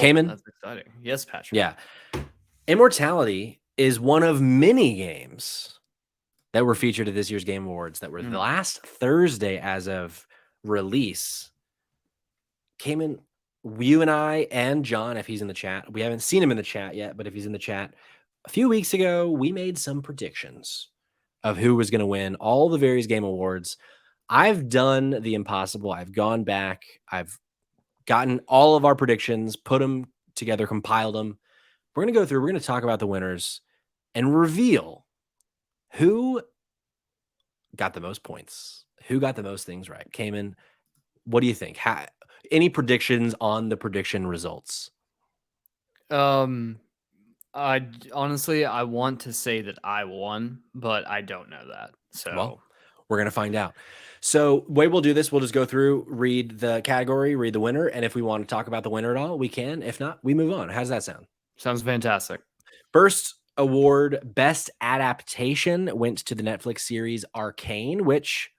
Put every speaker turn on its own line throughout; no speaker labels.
Cayman?
That's exciting. Yes, Patrick.
Yeah. Immortality is one of many games that were featured at this year's Game Awards that were the last Thursday as of release. Cayman, you and I and John, if he's in the chat, we haven't seen him in the chat yet, but if he's in the chat, a few weeks ago, we made some predictions of who was going to win all the various Game Awards. I've done the impossible. I've gone back. I've gotten all of our predictions, put them together, compiled them. We're going to go through, we're going to talk about the winners and reveal who got the most points, who got the most things right. Cayman, what do you think? Any predictions on the prediction results?
I honestly, I want to say that I won, but I don't know that. So
Well, we're going to find out. So the way we'll do this, we'll just go through, read the category, read the winner. And if we want to talk about the winner at all, we can. If not, we move on. How does that sound?
Sounds fantastic.
First award, Best Adaptation, went to the Netflix series Arcane, which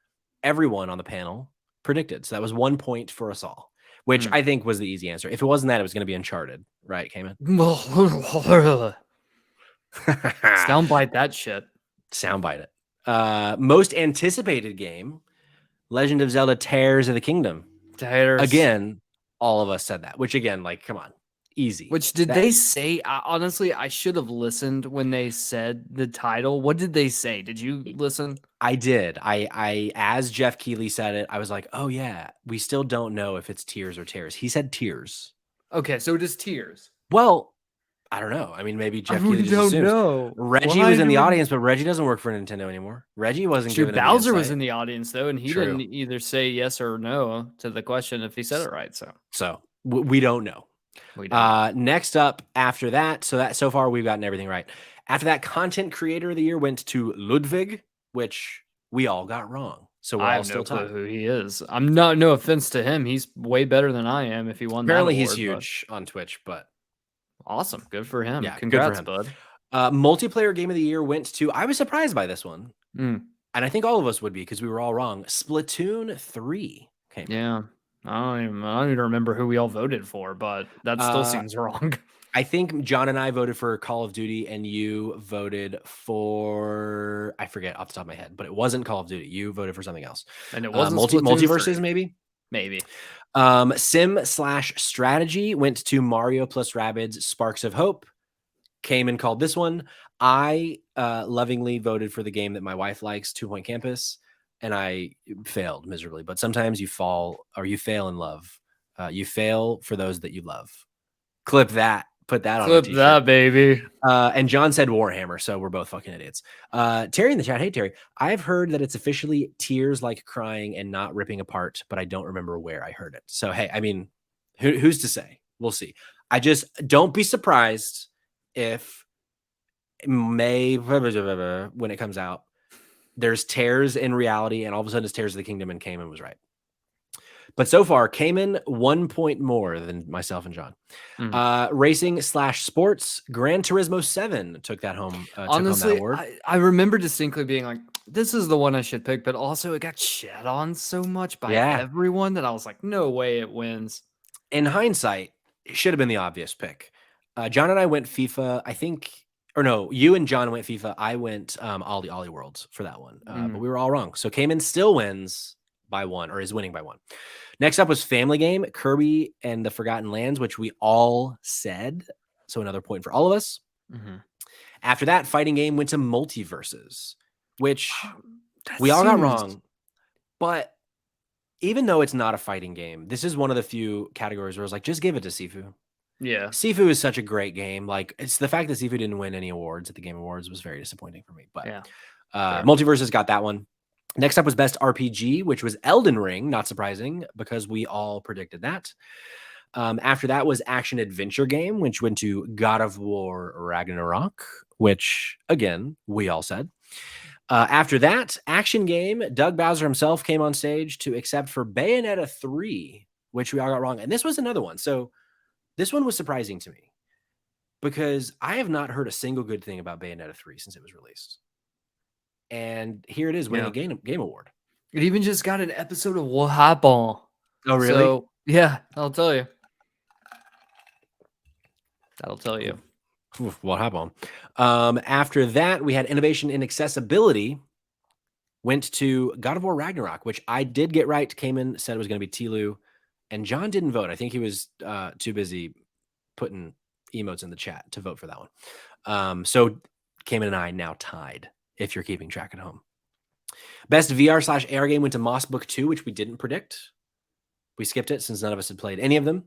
everyone on the panel predicted. So that was 1 point for us all, which I think was the easy answer. If it wasn't that, it was going to be Uncharted, right, Cayman?
Soundbite that shit.
Soundbite it. Most anticipated game, Legend of Zelda Tears of the Kingdom.
Tears.
Again, all of us said that, which again, like, come on. Easy.
Which did they say? Honestly, I should have listened when they said the title. What did they say? Did you listen?
I did. I as Jeff Keighley said it, I was like, oh yeah, we still don't know if it's Tears or Tears. He said Tears.
Okay, so it is Tears.
Well, I don't know. I mean, maybe Jeff Keighley just assumes.
Know.
Reggie was in the audience, but Reggie doesn't work for Nintendo anymore. Reggie wasn't giving
Bowser was in the audience though, and he didn't either say yes or no to the question if he said it right.
So we don't know. Next up after that, so far we've gotten everything right. After that, Content Creator of the Year went to Ludwig, which we all got wrong. So we're all still talking
who he is. I'm not, no offense to him. He's way better than I am if he won
Apparently
that award,
he's huge on Twitch, but
awesome. Good for him.
Yeah,
congrats,
good for
bud.
Multiplayer Game of the Year went to, I was surprised by this one. And I think all of us would be because we were all wrong. Splatoon 3 came.
Yeah. I don't even remember who we all voted for, but that still seems wrong.
I think John and I voted for Call of Duty and you voted for, I forget off the top of my head, but it wasn't Call of Duty. You voted for something else.
And it wasn't
Multiverses, maybe?
Maybe.
Sim/strategy went to Mario plus Rabbids Sparks of Hope. Came and called this one. I lovingly voted for the game that my wife likes, 2 Point Campus, and I failed miserably. But sometimes you fall or you fail in love. You fail for those that you love. Clip that. Put that on a t-shirt.
Clip that, baby.
And John said Warhammer, so we're both fucking idiots. Terry in the chat. Hey, Terry. I've heard that it's officially Tears Like Crying and Not Ripping Apart, but I don't remember where I heard it. So, hey, I mean, who's to say? We'll see. I just don't be surprised if May, when it comes out, there's Tears in reality, and all of a sudden it's Tears of the Kingdom, and Cayman was right. But so far, Cayman 1 point more than myself and John. Racing/sports, Gran Turismo 7 took that home.
Honestly,
took home that award.
I remember distinctly being like, this is the one I should pick, but also it got shat on so much by everyone that I was like, no way it wins.
In hindsight, it should have been the obvious pick. John and I went FIFA, I think, or no, you and John went FIFA. I went Ollie Worlds for that one, but we were all wrong. So Cayman still wins by 1, or is winning by 1. Next up was Family Game, Kirby and the Forgotten Lands, which we all said. So another point for all of us. After that, Fighting Game went to Multiverses, which we all got wrong. But even though it's not a fighting game, this is one of the few categories where I was like, just give it to Sifu.
Yeah.
Sifu is such a great game. Like, it's the fact that Sifu didn't win any awards at the Game Awards was very disappointing for me. But Multiverses got that one. Next up was Best RPG, which was Elden Ring. Not surprising because we all predicted that. After that was Action Adventure Game, which went to God of War Ragnarok, which, again, we all said. After that, Action Game, Doug Bowser himself came on stage to accept for Bayonetta 3, which we all got wrong. And this was another one. So this one was surprising to me because I have not heard a single good thing about Bayonetta 3 since it was released. And here it is winning a game award.
It even just got an episode of What Happened.
Oh, really?
So, yeah, I'll tell you. That'll tell you.
What happened? After that, we had innovation in accessibility. Went to God of War Ragnarok, which I did get right. Came in, said it was going to be Tlu, and John didn't vote. I think he was too busy putting emotes in the chat to vote for that one. So Cayman and I now tied, if you're keeping track at home. Best VR/AR game went to Moss Book 2, which we didn't predict. We skipped it since none of us had played any of them.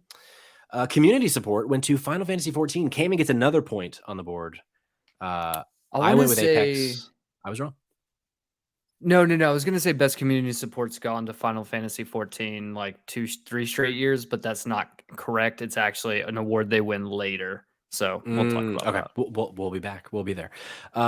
Community support went to Final Fantasy 14. Cayman gets another point on the board. I went with Apex. I was wrong.
No. I was going to say best community support's gone to Final Fantasy 14 like 3 straight years, but that's not correct. It's actually an award they win later. So we'll talk about that.
We'll be back. We'll be there.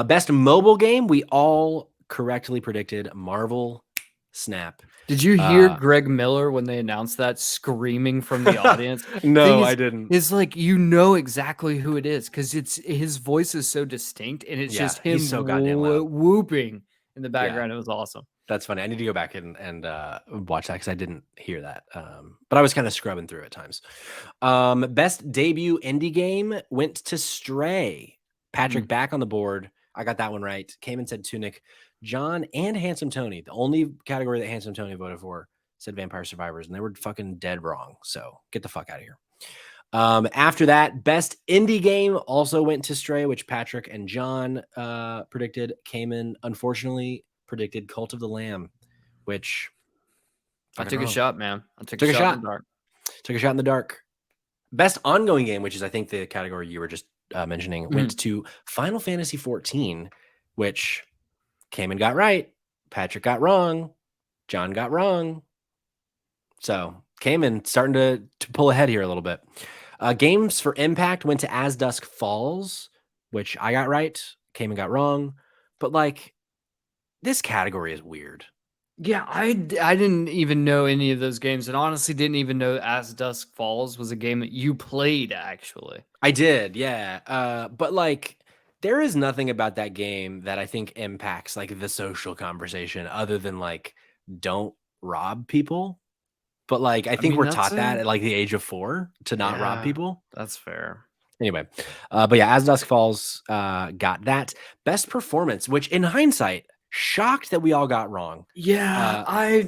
Best mobile game, we all correctly predicted Marvel Snap.
Did you hear Greg Miller when they announced that screaming from the audience?
No, I didn't.
It's like, you know exactly who it is because his voice is so distinct and it's just him
so goddamn loud.
whooping in the background. It was awesome.
That's funny. I need to go back and watch that because I didn't hear that. But I was kind of scrubbing through at times. Best debut indie game went to Stray. Patrick back on the board. I got that one right. Came and said Tunic. John and Handsome Tony, the only category that Handsome Tony voted for, said Vampire Survivors, and they were fucking dead wrong. So get the fuck out of here. After that, best indie game also went to Stray, which Patrick and John predicted. Cayman, unfortunately, predicted Cult of the Lamb, which
I took a shot, man. I took
a
shot in the dark.
Took a shot in the dark. Best ongoing game, which is I think the category you were just mentioning, went to Final Fantasy 14, which Cayman got right, Patrick got wrong, John got wrong. So Cayman starting to pull ahead here a little bit. Games for Impact went to As Dusk Falls, which I got right, Cayman got wrong. But like, this category is weird.
Yeah, I didn't even know any of those games, and honestly didn't even know As Dusk Falls was a game that you played, actually.
I did, yeah. But like, there is nothing about that game that I think impacts like the social conversation other than like, don't rob people. But like, I think we're taught that at like the age of 4 to not rob people.
That's fair.
Anyway, but yeah, As Dusk Falls got that. Best performance, which in hindsight, shocked that we all got wrong.
Yeah,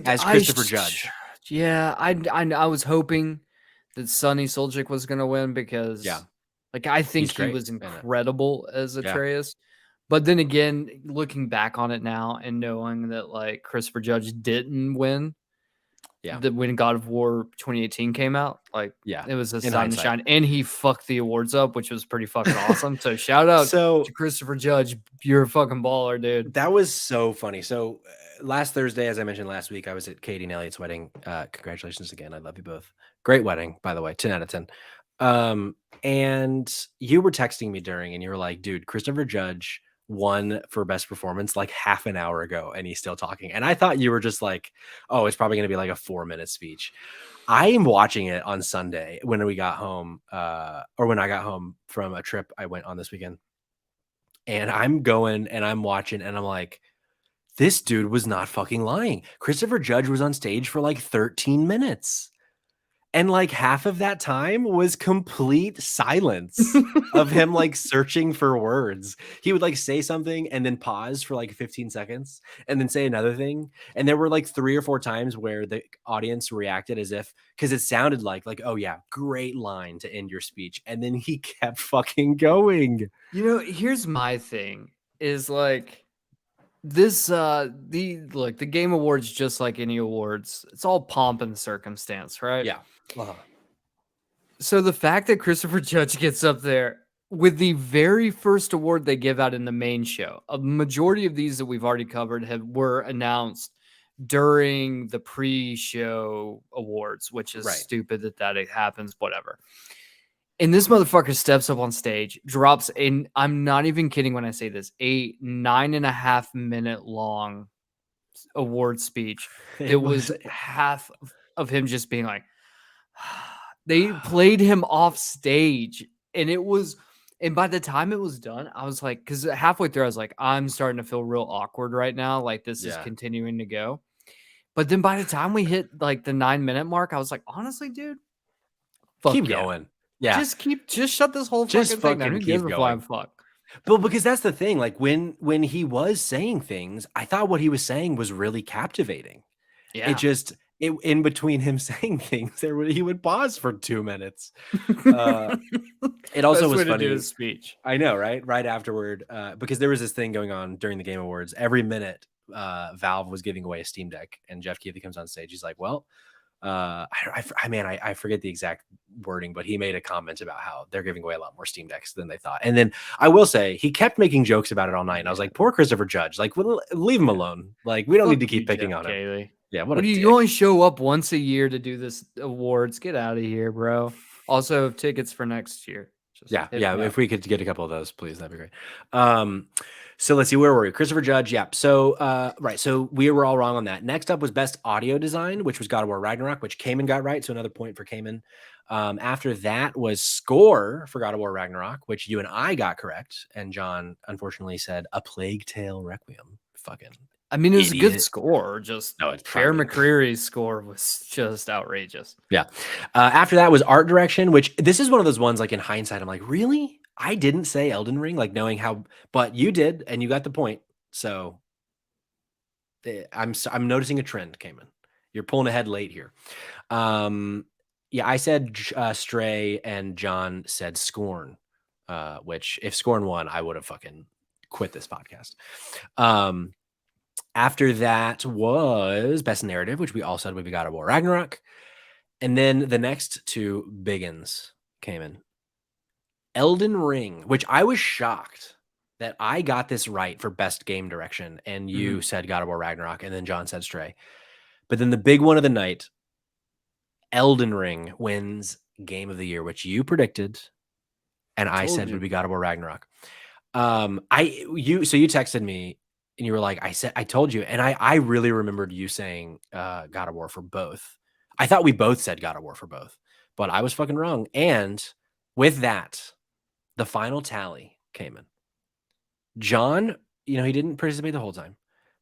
as Christopher Judge.
Yeah, I was hoping that Sonny Suljic was going to win because like I think he was incredible as Atreus. But then again, looking back on it now and knowing that like Christopher Judge didn't win, when God of War 2018 came out, like it was a sign to shine, and he fucked the awards up, which was pretty fucking awesome. So shout out to Christopher Judge, you're a fucking baller, dude.
That was so funny. So last Thursday, as I mentioned last week, I was at Katie and Elliot's wedding. Congratulations again. I love you both. Great wedding, by the way. 10 out of 10. And you were texting me during, and you were like, dude, Christopher Judge won for best performance like half an hour ago, and he's still talking. And I thought you were just like, oh, it's probably going to be like a 4-minute speech. I am watching it on Sunday when we got home, or when I got home from a trip I went on this weekend. And I'm going and I'm watching and I'm like, this dude was not fucking lying. Christopher Judge was on stage for like 13 minutes. And like half of that time was complete silence of him like searching for words. He would like say something and then pause for like 15 seconds and then say another thing. And there were like 3 or 4 times where the audience reacted as if, because it sounded like, oh yeah, great line to end your speech. And then he kept fucking going.
You know, here's my thing is like, this the Game Awards, just like any awards, it's all pomp and circumstance, right?
Yeah.
So the fact that Christopher Judge gets up there with the very first award they give out in the main show, a majority of these that we've already covered were announced during the pre-show awards, which is stupid that it happens, whatever. And this motherfucker steps up on stage, drops in, I'm not even kidding when I say this, a 9.5 minute long award speech. It was half of him just being like, they played him off stage. And by the time it was done, I was like, because halfway through, I was like, I'm starting to feel real awkward right now. Like this is continuing to go. But then by the time we hit like the 9-minute mark, I was like, honestly, dude,
keep going. Yeah.
Just shut this whole
Just
fucking thing down. Who
fucking
gives
keep
a flying
going.
fuck?
But because that's the thing, like when he was saying things, I thought what he was saying was really captivating. It
Yeah.
just in between him saying things, he would pause for 2 minutes. Uh, it also
Best
was
way to do
funny.
his speech.
I know, right? Right afterward, because there was this thing going on during the Game Awards. Every minute, Valve was giving away a Steam Deck, and Jeff Keighley comes on stage. He's like, "Well, I forget the exact wording, but he made a comment about how they're giving away a lot more Steam Decks than they thought." And then I will say he kept making jokes about it all night, and I was like, "Poor Christopher Judge. Like, leave him alone. Like, we don't need to
Fuck you,
keep picking
Jeff
on him."
Keighley.
Yeah, what
What
a
do you?
dick.
You only show up once a year to do this awards. Get out of here, bro. Also, tickets for next year. Just
Yeah,
hit
yeah.
me up.
If we could get a couple of those, please, that'd be great. So let's see, where were we? Christopher Judge. Yeah. So right. So we were all wrong on that. Next up was best audio design, which was God of War Ragnarok, which Cayman got right. So another point for Cayman. After that was score for God of War Ragnarok, which you and I got correct, and John unfortunately said A Plague Tale Requiem. Fucking
I mean, it was a good
idiot.
score. Just
No, it's
Bear
probably
McCreary's score was just outrageous.
yeah. After that was art direction, which this is one of those ones like in hindsight, I'm like, really? I didn't say Elden Ring, like knowing how, but you did, and you got the point. So I'm noticing a trend, Cayman. You're pulling ahead late here. Yeah, I said Stray, and John said Scorn. Which if Scorn won, I would have fucking quit this podcast. After that was best narrative, which we all said would be God of War Ragnarok. And then the next two biggins came in. Elden Ring, which I was shocked that I got this right for best game direction. And you said God of War Ragnarok, and then John said Stray. But then the big one of the night, Elden Ring wins Game of the Year, which you predicted, and I said would be God of War Ragnarok. So you texted me and you were like, I told you. And I really remembered you saying God of War for both. I thought we both said God of War for both, but I was fucking wrong. And with that, the final tally came in. John, he didn't participate the whole time,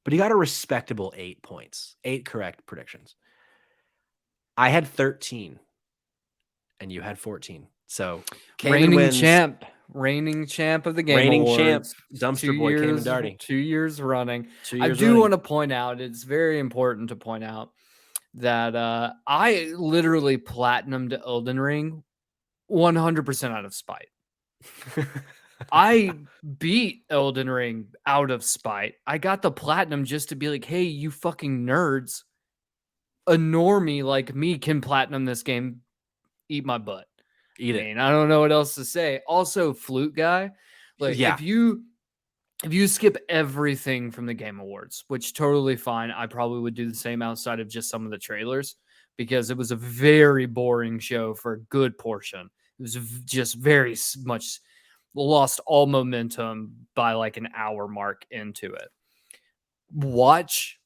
but he got a respectable 8 points, 8 correct predictions. I had 13 and you had 14. So
reigning champ of the Game Awards.
Champ, dumpster boy, Cayman Darty.
2 years running.
2 years
I do
running.
want to point out, it's very important to point out that I literally platinumed Elden Ring 100% out of spite. I beat Elden Ring out of spite. I got the platinum just to be like, hey, you fucking nerds, a normie like me can platinum this game. Eat my butt.
Eat it.
I mean, I don't know what else to say. Also, Flute Guy, like if you skip everything from the Game Awards, which totally fine, I probably would do the same outside of just some of the trailers because it was a very boring show for a good portion. It was just very much lost all momentum by like an hour mark into it. Watch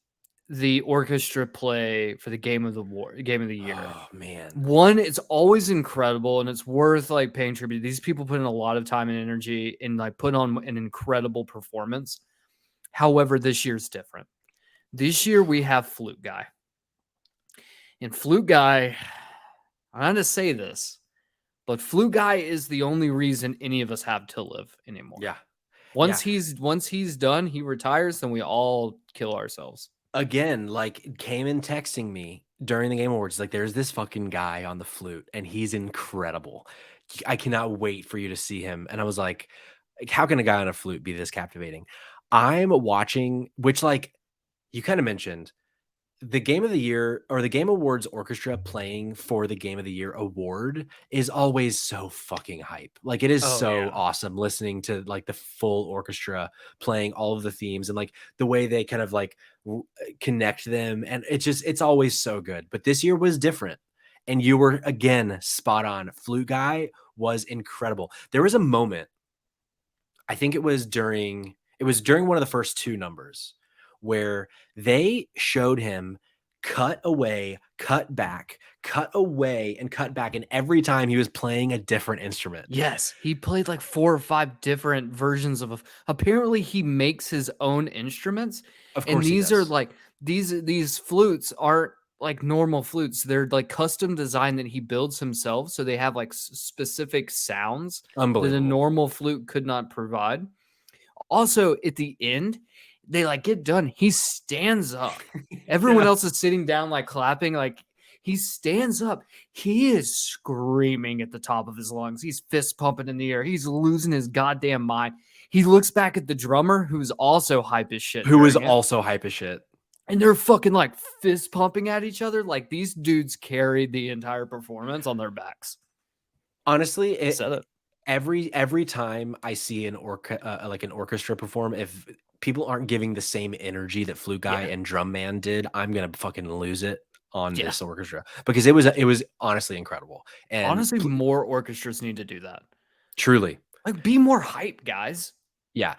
the orchestra play for the Game of the Year.
Oh man.
One, it's always incredible and it's worth like paying tribute. These people put in a lot of time and energy and like put on an incredible performance. However, this year's different. This year we have Flute Guy. And Flute Guy, I'm going to say this, but Flute Guy is the only reason any of us have to live anymore.
Yeah.
Once he's done, he retires, then we all kill ourselves.
Again, like Cayman texting me during the Game Awards, like there's this fucking guy on the flute and he's incredible. I cannot wait for you to see him. And I was like, how can a guy on a flute be this captivating? I'm watching, which like you kind of mentioned, the Game of the Year or the Game Awards orchestra playing for the Game of the Year award is always so fucking hype. Like it is awesome listening to like the full orchestra playing all of the themes and like the way they kind of like connect them. And it's always so good. But this year was different. And you were again spot on. Flute Guy was incredible. There was a moment, I think it was during one of the first 2 numbers, where they showed him cut away, cut back, cut away, and cut back. And every time he was playing a different instrument.
Yes, he played like 4 or 5 different versions of. Apparently, he makes his own instruments.
Of course,
and these are like these flutes aren't like normal flutes. They're like custom designed that he builds himself. So they have like specific sounds that a
Unbelievable.
normal flute could not provide. Also, at the end, they like get done. He stands up. Everyone else is sitting down, like clapping. Like he stands up. He is screaming at the top of his lungs. He's fist pumping in the air. He's losing his goddamn mind. He looks back at the drummer, who's also hype as shit.
Who is
during it,
also hype as shit.
and they're fucking like fist pumping at each other. Like these dudes carried the entire performance on their backs.
Honestly,
Said it.
every time I see an orchestra perform, if people aren't giving the same energy that Flute Guy and Drum Man did, I'm gonna fucking lose it on this orchestra, because it was honestly incredible. And
honestly, more orchestras need to do that.
Truly,
like be more hype, guys.
Yeah.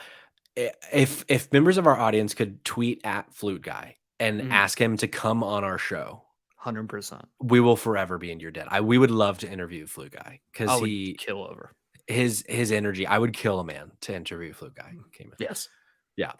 If members of our audience could tweet at Flute Guy and ask him to come on our show,
100%,
we will forever be in your debt. We would love to interview Flute Guy, because he
kill over
his energy. I would kill a man to interview Flute Guy.
Yes.
Yeah.